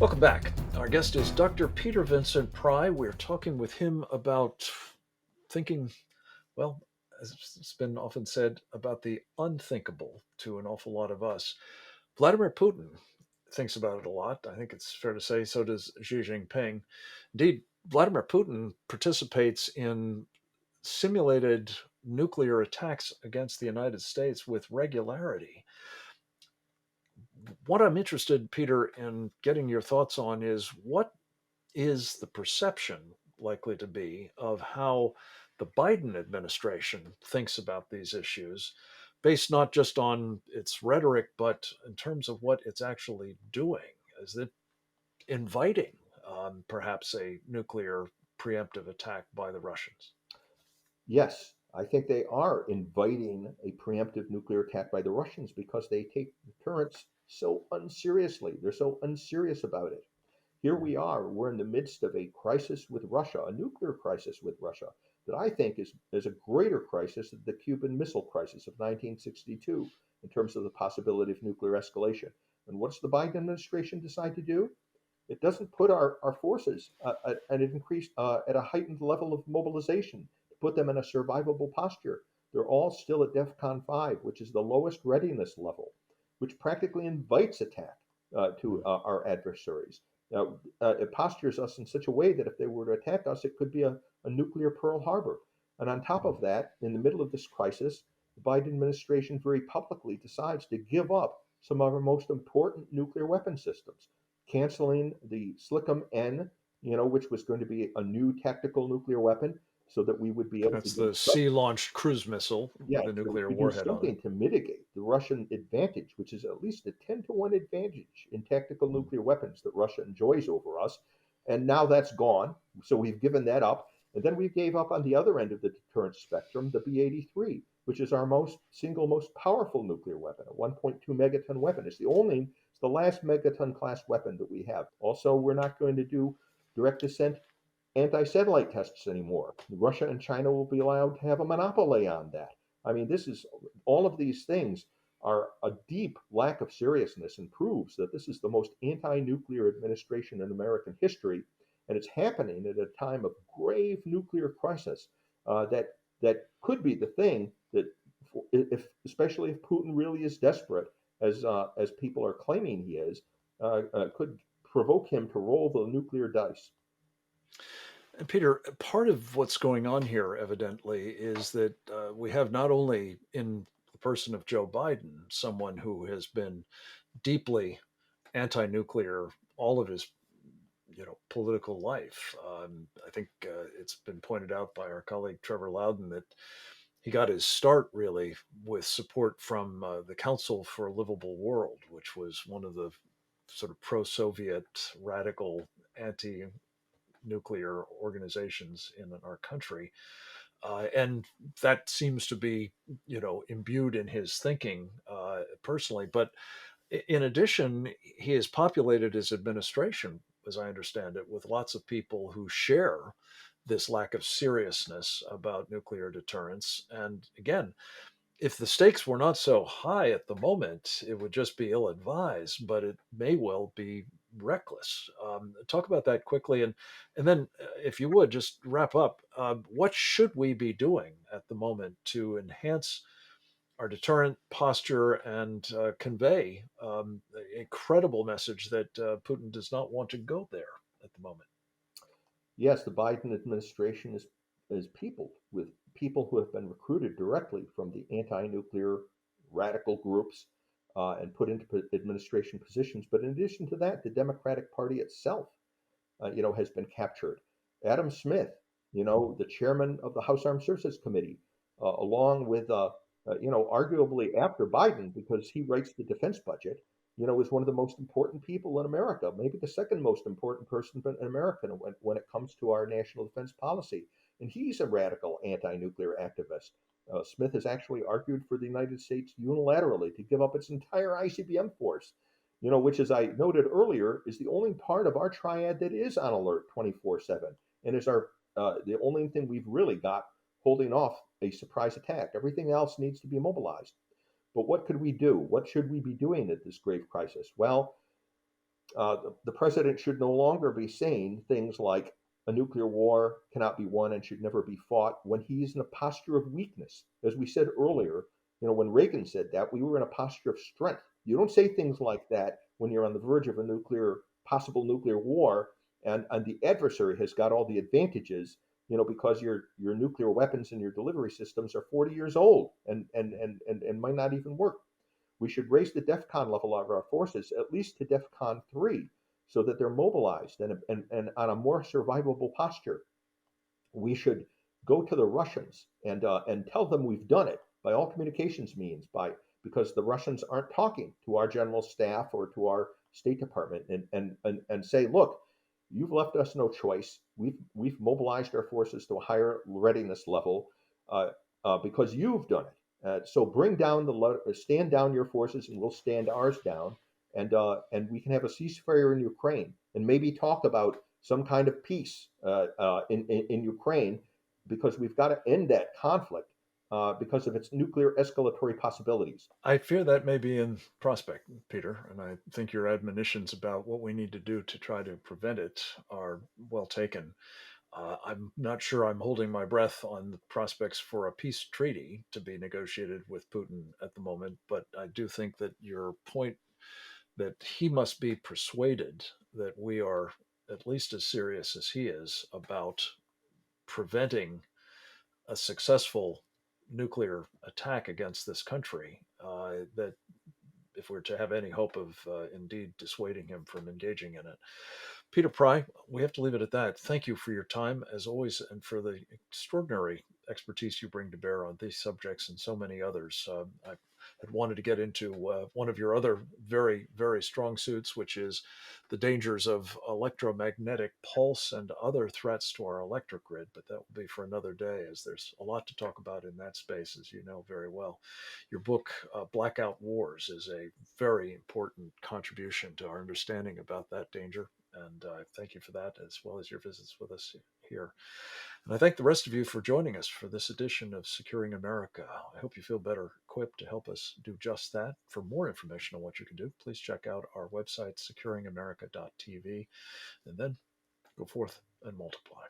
Welcome back. Our guest is Dr. Peter Vincent Pry. We're talking with him about thinking, well, as it's been often said, about the unthinkable to an awful lot of us. Vladimir Putin thinks about it a lot. I think it's fair to say so does Xi Jinping. Indeed, Vladimir Putin participates in simulated nuclear attacks against the United States with regularity. What I'm interested, Peter, in getting your thoughts on is what is the perception likely to be of how the Biden administration thinks about these issues, based not just on its rhetoric, but in terms of what it's actually doing? Is it inviting perhaps a nuclear preemptive attack by the Russians? Yes, I think they are inviting a preemptive nuclear attack by the Russians because they take deterrence so unseriously. They're so unserious about it. Here we are, we're in the midst of a crisis with Russia, a nuclear crisis with Russia, that I think is a greater crisis than the Cuban Missile Crisis of 1962 in terms of the possibility of nuclear escalation. And what's the Biden administration decide to do? It doesn't put our forces at an increased at a heightened level of mobilization to put them in a survivable posture. They're all still at DEFCON 5, which is the lowest readiness level, which practically invites attack to our adversaries. Now, it postures us in such a way that if they were to attack us, it could be a nuclear Pearl Harbor. And on top of that, in the middle of this crisis, the Biden administration very publicly decides to give up some of our most important nuclear weapon systems, canceling the Slickum N, which was going to be a new tactical nuclear weapon, so that we would be able to That's do the sea launched cruise missile yeah, with a so nuclear to do warhead on it. something to mitigate the Russian advantage, which is at least a 10-1 advantage in tactical nuclear weapons that Russia enjoys over us. And now that's gone. So we've given that up. And then we gave up on the other end of the deterrence spectrum, the B 83, which is our most powerful nuclear weapon, a 1.2 megaton weapon. It's the last megaton class weapon that we have. Also, we're not going to do direct descent anti-satellite tests anymore. Russia and China will be allowed to have a monopoly on that. I mean, this is all of these things are a deep lack of seriousness and proves that this is the most anti-nuclear administration in American history, and it's happening at a time of grave nuclear crisis. That could be the thing that, if especially if Putin really is desperate, as people are claiming he is, could provoke him to roll the nuclear dice. And Peter, part of what's going on here, evidently, is that we have not only in the person of Joe Biden, someone who has been deeply anti-nuclear all of his, political life. I think it's been pointed out by our colleague Trevor Loudon that he got his start really with support from the Council for a Livable World, which was one of the sort of pro-Soviet radical anti nuclear organizations in our country. And that seems to be, imbued in his thinking personally. But in addition, he has populated his administration, as I understand it, with lots of people who share this lack of seriousness about nuclear deterrence. And again, if the stakes were not so high at the moment, it would just be ill advised, but it may well be reckless. Talk about that quickly, and then, if you would, just wrap up. What should we be doing at the moment to enhance our deterrent posture and convey a credible message that Putin does not want to go there at the moment? Yes, the Biden administration is peopled with people who have been recruited directly from the anti-nuclear radical groups and put into administration positions. But in addition to that, the Democratic Party itself, has been captured. Adam Smith, the chairman of the House Armed Services Committee, along with, arguably after Biden, because he writes the defense budget, is one of the most important people in America, maybe the second most important person in America when it comes to our national defense policy. And he's a radical anti-nuclear activist. Smith has actually argued for the United States unilaterally to give up its entire ICBM force, which, as I noted earlier, is the only part of our triad that is on alert 24/7, and is our the only thing we've really got holding off a surprise attack. Everything else needs to be mobilized. But what could we do? What should we be doing at this grave crisis? Well, The president should no longer be saying things like a nuclear war cannot be won and should never be fought when he's in a posture of weakness. As we said earlier, when Reagan said that, we were in a posture of strength. You don't say things like that when you're on the verge of a possible nuclear war, and the adversary has got all the advantages, because your nuclear weapons and your delivery systems are 40 years old and might not even work. We should raise the DEFCON level of our forces at least to DEFCON 3 so that they're mobilized and on a more survivable posture. We should go to the Russians and tell them we've done it by all communications means, because the Russians aren't talking to our general staff or to our State Department, and say, look, you've left us no choice. We've mobilized our forces to a higher readiness level because you've done it. So stand down your forces, and we'll stand ours down, and we can have a ceasefire in Ukraine, and maybe talk about some kind of peace in Ukraine, because we've got to end that conflict because of its nuclear escalatory possibilities. I fear that may be in prospect, Peter, and I think your admonitions about what we need to do to try to prevent it are well taken. I'm not sure I'm holding my breath on the prospects for a peace treaty to be negotiated with Putin at the moment, but I do think that your point that he must be persuaded that we are at least as serious as he is about preventing a successful nuclear attack against this country, that if we're to have any hope of indeed dissuading him from engaging in it. Peter Pry, we have to leave it at that. Thank you for your time, as always, and for the extraordinary expertise you bring to bear on these subjects and so many others. I had wanted to get into one of your other very, very strong suits, which is the dangers of electromagnetic pulse and other threats to our electric grid, but that will be for another day, as there's a lot to talk about in that space, as you know very well. Your book, Blackout Wars, is a very important contribution to our understanding about that danger. And thank you for that, as well as your visits with us here. And I thank the rest of you for joining us for this edition of Securing America. I hope you feel better equipped to help us do just that. For more information on what you can do, please check out our website, securingamerica.tv, and then go forth and multiply.